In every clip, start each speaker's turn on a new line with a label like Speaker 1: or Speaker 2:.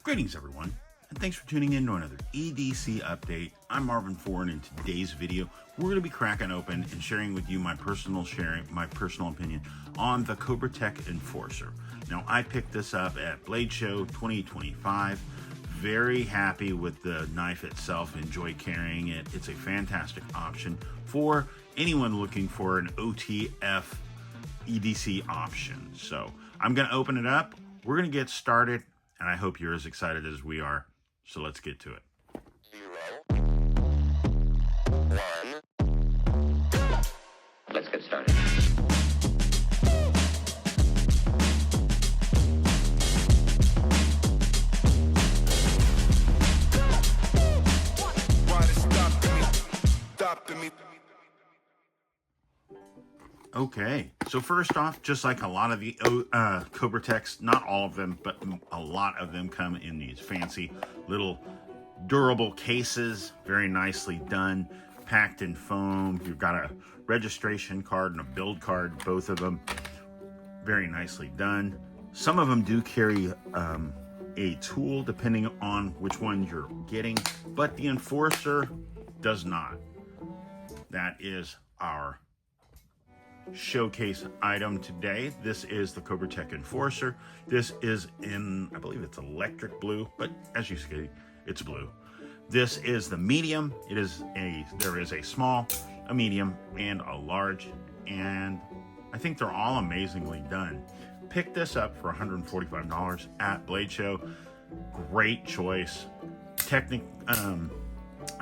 Speaker 1: Greetings everyone, and thanks for tuning in to another EDC update. I'm Marvin Ford, and in today's video, we're going to be cracking open and sharing with you my personal opinion on the Cobratek Enforcer. Now, I picked this up at Blade Show 2025. Very happy with the knife itself, enjoy carrying it. It's a fantastic option for anyone looking for an OTF EDC option. So I'm going to open it up. We're going to get started, and I hope you're as excited as we are. So let's get to it.
Speaker 2: 0, 1. Let's get started.
Speaker 1: Okay, so first off, just like a lot of the Cobrateks, not all of them, but a lot of them come in these fancy little durable cases, very nicely done, packed in foam. You've got a registration card and a build card, both of them very nicely done. Some of them do carry a tool depending on which one you're getting, but the Enforcer does not. That is our showcase item today. This is the Cobratek Enforcer. This is in, I believe it's electric blue, but as you see, it's blue. This is the medium. There is a small, a medium, and a large, and I think they're all amazingly done. Picked this up for $145 at Blade Show. Great choice.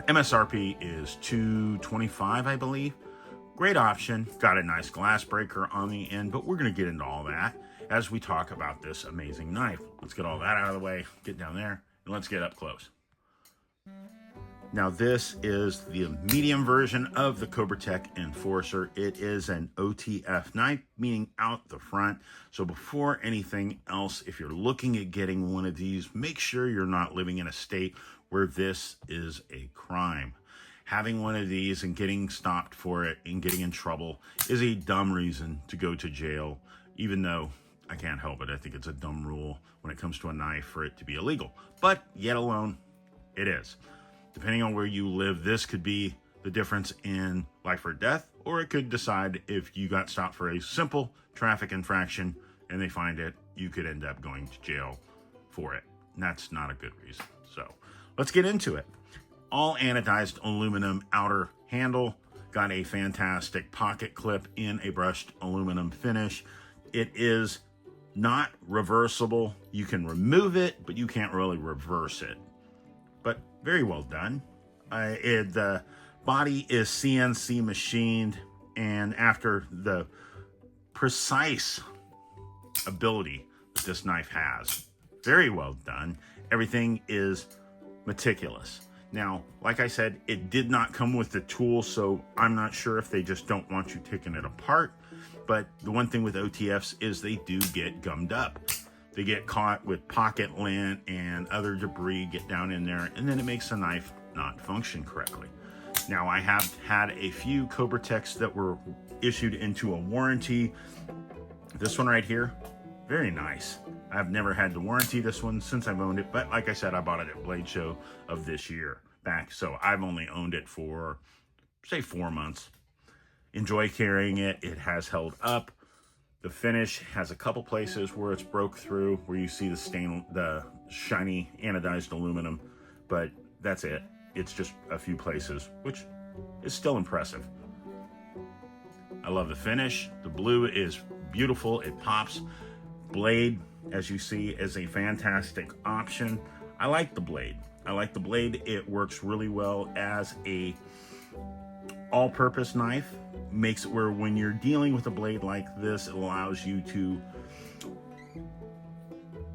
Speaker 1: MSRP is $225, I believe. Great option. Got a nice glass breaker on the end, but we're going to get into all that as we talk about this amazing knife. Let's get all that out of the way, get down there, and let's get up close. Now, this is the medium version of the Cobratek Enforcer. It is an OTF knife, meaning out the front. So before anything else, if you're looking at getting one of these, make sure you're not living in a state where this is a crime. Having one of these and getting stopped for it and getting in trouble is a dumb reason to go to jail, even though I can't help it. I think it's a dumb rule when it comes to a knife for it to be illegal. But yet alone, it is. Depending on where you live, this could be the difference in life or death, or it could decide if you got stopped for a simple traffic infraction and they find it, you could end up going to jail for it. And that's not a good reason. So let's get into it. All anodized aluminum outer handle, got a fantastic pocket clip in a brushed aluminum finish. It is not reversible. You can remove it, but you can't really reverse it. But very well done. The body is CNC machined, and after the precise ability that this knife has, very well done. Everything is meticulous. Now, like I said, it did not come with the tool, so I'm not sure if they just don't want you taking it apart. But the one thing with OTFs is they do get gummed up. They get caught with pocket lint and other debris get down in there, and then it makes the knife not function correctly. Now, I have had a few Cobrateks that were issued into a warranty. This one right here, very nice. I've never had to warranty this one since I've owned it, but like I said, I bought it at Blade Show of this year back, so I've only owned it for, say, 4 months. Enjoy carrying it. It has held up. The finish has a couple places where it's broke through, where you see the shiny anodized aluminum, but that's it. It's just a few places, which is still impressive. I love the finish. The blue is beautiful. It pops. Blade, as you see, is a fantastic option. I like the blade. It works really well as a all-purpose knife. Makes it where when you're dealing with a blade like this, it allows you to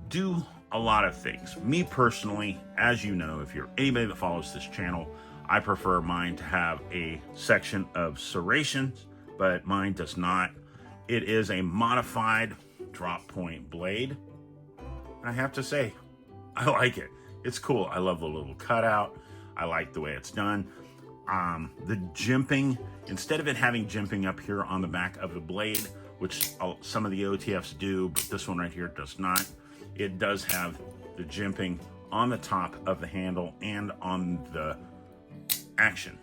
Speaker 1: do a lot of things. Me personally, as you know, if you're anybody that follows this channel, I prefer mine to have a section of serrations, but mine does not. It is a modified drop point blade. I have to say, I like it. It's cool. I love the little cutout. I like the way it's done. The jimping, instead of it having jimping up here on the back of the blade, which some of the OTFs do, but this one right here does not. It does have the jimping on the top of the handle and on the action,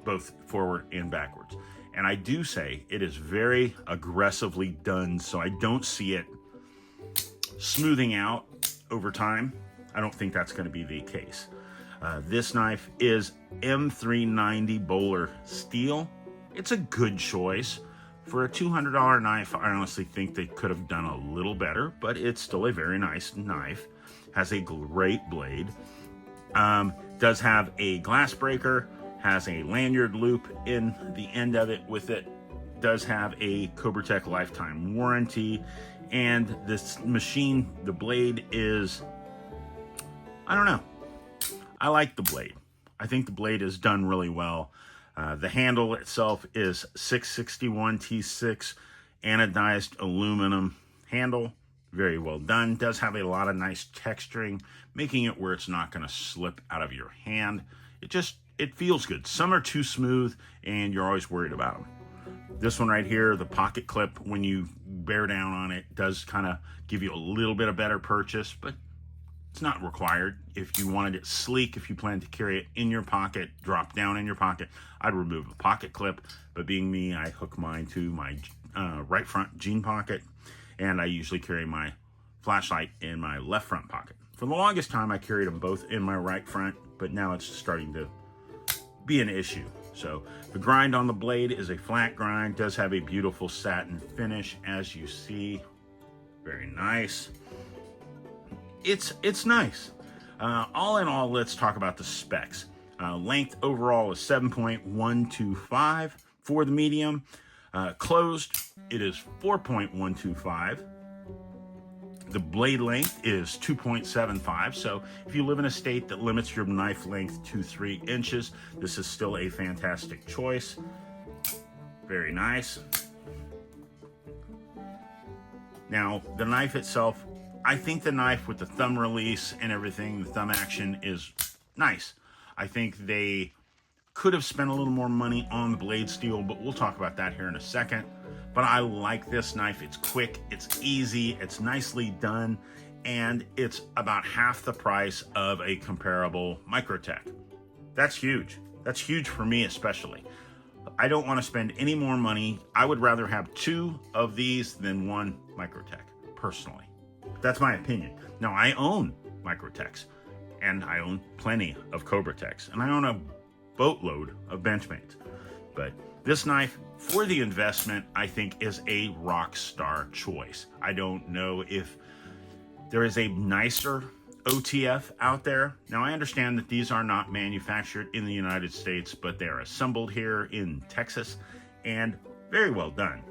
Speaker 1: both forward and backwards. And I do say it is very aggressively done, so I don't see it smoothing out over time. I don't think that's going to be the case. This knife is M390 Bowler steel. It's a good choice. For a $200 knife, I honestly think they could have done a little better, but it's still a very nice knife. Has a great blade. Does have a glass breaker, has a lanyard loop in the end of it with it, does have a Cobratek lifetime warranty, and this machine, the blade is, I don't know. I like the blade. I think the blade is done really well. The handle itself is 661 T6 anodized aluminum handle. Very well done. Does have a lot of nice texturing, making it where it's not going to slip out of your hand. It feels good. Some are too smooth and you're always worried about them. This one right here, the pocket clip, when you bear down on it, does kind of give you a little bit of better purchase, but it's not required. If you wanted it sleek, if you plan to carry it in your pocket, drop down in your pocket, I'd remove the pocket clip. But being me, I hook mine to my right front jean pocket, and I usually carry my flashlight in my left front pocket. For the longest time, I carried them both in my right front, but now it's starting to be an issue. So the grind on the blade is a flat grind, does have a beautiful satin finish, as you see. Very nice. It's nice. All in all, let's talk about the specs. Length overall is 7.125 for the medium. Closed, it is 4.125. The blade length is 2.75. So if you live in a state that limits your knife length to 3 inches, this is still a fantastic choice. Very nice. Now, the knife itself, I think the knife with the thumb release and everything, the thumb action is nice. I think they could have spent a little more money on the blade steel, but we'll talk about that here in a second. But I like this knife. It's quick, it's easy, it's nicely done, and it's about half the price of a comparable Microtech. That's huge. That's huge for me especially. I don't want to spend any more money. I would rather have 2 of these than 1 Microtech, personally. That's my opinion. Now, I own Microtechs, and I own plenty of Cobratechs, and I own a boatload of Benchmates. But this knife, for the investment, I think is a rock star choice. I don't know if there is a nicer OTF out there. Now, I understand that these are not manufactured in the United States, but they are assembled here in Texas, and very well done.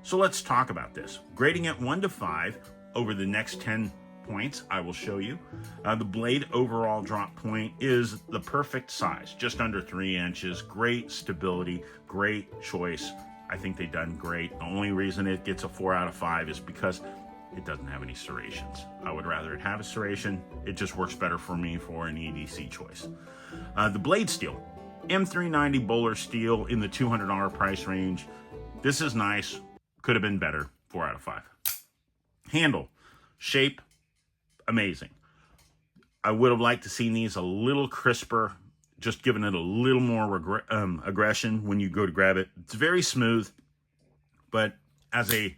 Speaker 1: So let's talk about this. Grading it 1 to 5, over the next 10 points, I will show you. The blade overall drop point is the perfect size, just under 3 inches. Great stability, great choice. I think they've done great. The only reason it gets a 4 out of 5 is because it doesn't have any serrations. I would rather it have a serration. It just works better for me for an EDC choice. The blade steel, M390 Bowler steel in the $200 price range. This is nice. Could have been better. 4 out of 5. Handle, shape, amazing. I would have liked to seen these a little crisper, just giving it a little more aggression when you go to grab it. It's very smooth, but as a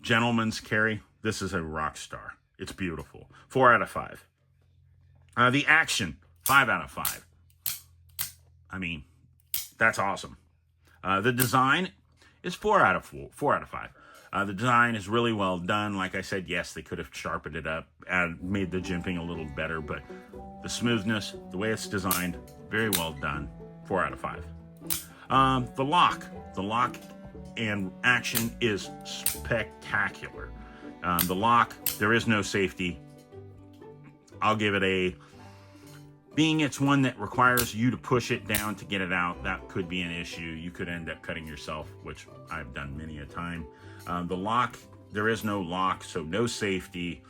Speaker 1: gentleman's carry, this is a rock star. It's beautiful. 4 out of 5. The action, 5 out of 5. I mean, that's awesome. The design is 4 out of 5. The design is really well done. Like I said, yes, they could have sharpened it up and made the jimping a little better, but the smoothness, the way it's designed, very well done. 4 out of 5. The lock and action is spectacular. The lock, there is no safety. I'll give it a, being it's one that requires you to push it down to get it out, that could be an issue. You could end up cutting yourself, which I've done many a time. The lock, there is no lock, so no safety.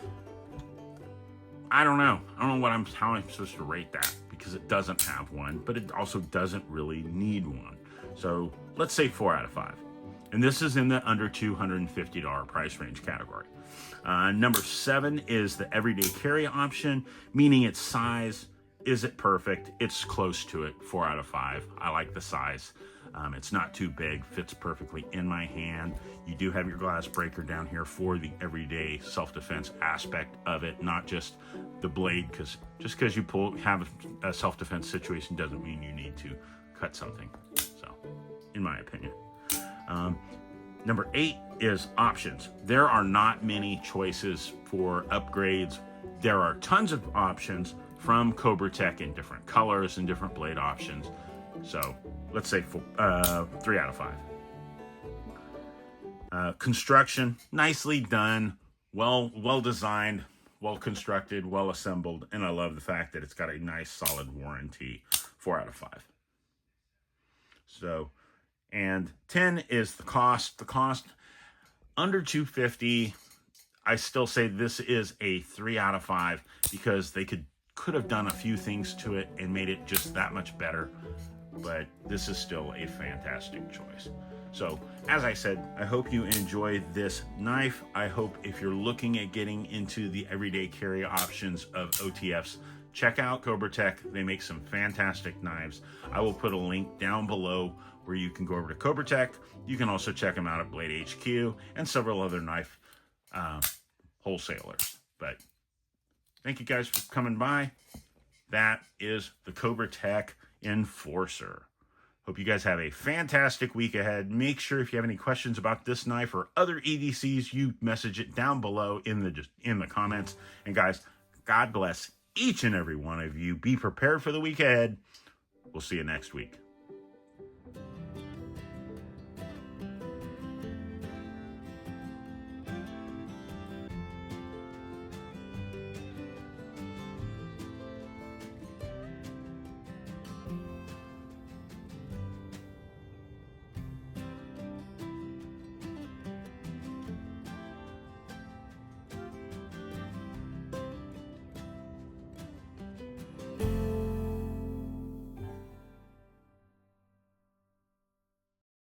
Speaker 1: I don't know how I'm supposed to rate that, because it doesn't have one, but it also doesn't really need one. So let's say 4 out of 5. And this is in the under $250 price range category. Number 7 is the everyday carry option, meaning its size. Is it perfect? It's close to it, 4 out of 5. I like the size. It's not too big, fits perfectly in my hand. You do have your glass breaker down here for the everyday self-defense aspect of it, not just the blade, because just because you have a self-defense situation doesn't mean you need to cut something. So, in my opinion. Number 8 is options. There are not many choices for upgrades. There are tons of options from Cobratek in different colors and different blade options. So let's say 3 out of 5. Construction, nicely done, well designed, well constructed, well assembled, and I love the fact that it's got a nice solid warranty. 4 out of 5. So, and 10 is the cost. The cost under $250. I still say this is a 3 out of 5 because they could have done a few things to it and made it just that much better. But this is still a fantastic choice. So, as I said, I hope you enjoy this knife. I hope if you're looking at getting into the everyday carry options of OTFs, check out Cobratek. They make some fantastic knives. I will put a link down below where you can go over to Cobratek. You can also check them out at Blade HQ and several other knife wholesalers. But thank you guys for coming by. That is the Cobratek Enforcer. Hope you guys have a fantastic week ahead. Make sure if you have any questions about this knife or other EDCs, you message it down below in the comments. And guys, God bless each and every one of you. Be prepared for the week ahead. We'll see you next week.